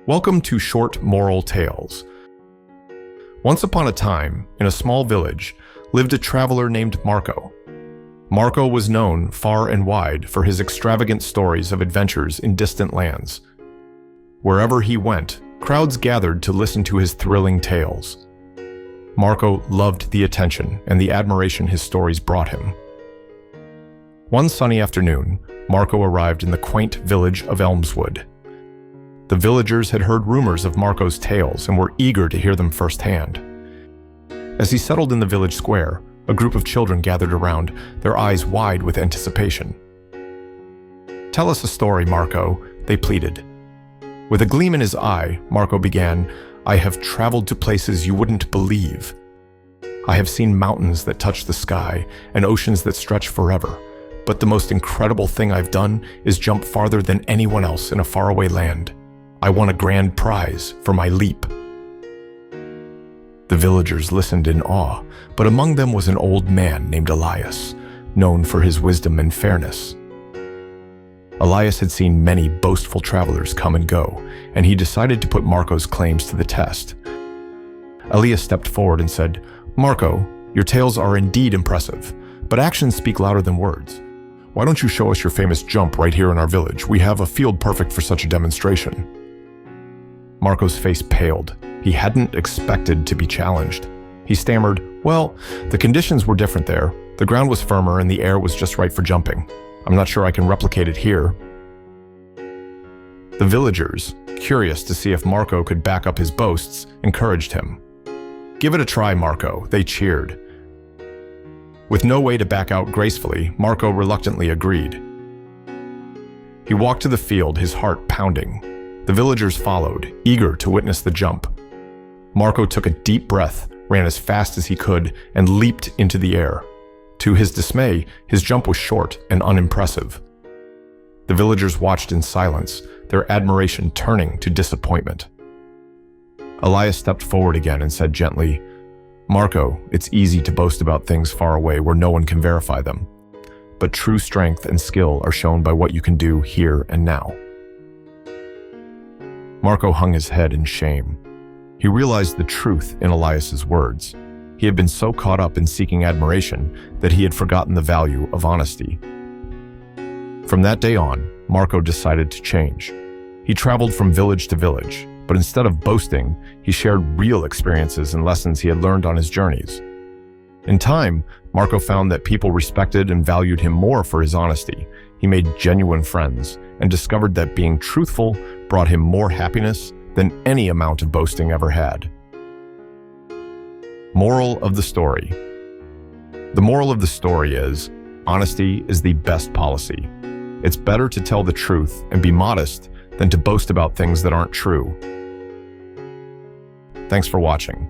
Welcome to Short Moral Tales. Once upon a time, in a small village, lived a traveler named Marco. Marco was known far and wide for his extravagant stories of adventures in distant lands. Wherever he went, crowds gathered to listen to his thrilling tales. Marco loved the attention and the admiration his stories brought him. One sunny afternoon, Marco arrived in the quaint village of Elmswood. The villagers had heard rumors of Marco's tales and were eager to hear them firsthand. As he settled in the village square, a group of children gathered around, their eyes wide with anticipation. "Tell us a story, Marco," they pleaded. With a gleam in his eye, Marco began, "I have traveled to places you wouldn't believe. I have seen mountains that touch the sky and oceans that stretch forever. But the most incredible thing I've done is jump farther than anyone else in a faraway land. I won a grand prize for my leap." The villagers listened in awe, but among them was an old man named Elias, known for his wisdom and fairness. Elias had seen many boastful travelers come and go, and he decided to put Marco's claims to the test. Elias stepped forward and said, "Marco, your tales are indeed impressive, but actions speak louder than words. Why don't you show us your famous jump right here in our village? We have a field perfect for such a demonstration." Marco's face paled. He hadn't expected to be challenged. He stammered, "Well, the conditions were different there. The ground was firmer and the air was just right for jumping. I'm not sure I can replicate it here." The villagers, curious to see if Marco could back up his boasts, encouraged him. "Give it a try, Marco," they cheered. With no way to back out gracefully, Marco reluctantly agreed. He walked to the field, his heart pounding. The villagers followed, eager to witness the jump. Marco took a deep breath, ran as fast as he could, and leaped into the air. To his dismay, his jump was short and unimpressive. The villagers watched in silence, their admiration turning to disappointment. Elias stepped forward again and said gently, "Marco, it's easy to boast about things far away where no one can verify them. But true strength and skill are shown by what you can do here and now." Marco hung his head in shame. He realized the truth in Elias's words. He had been so caught up in seeking admiration that he had forgotten the value of honesty. From that day on, Marco decided to change. He traveled from village to village, but instead of boasting, he shared real experiences and lessons he had learned on his journeys. In time, Marco found that people respected and valued him more for his honesty. He made genuine friends and discovered that being truthful brought him more happiness than any amount of boasting ever had. Moral of the story. The moral of the story is, honesty is the best policy. It's better to tell the truth and be modest than to boast about things that aren't true. Thanks for watching.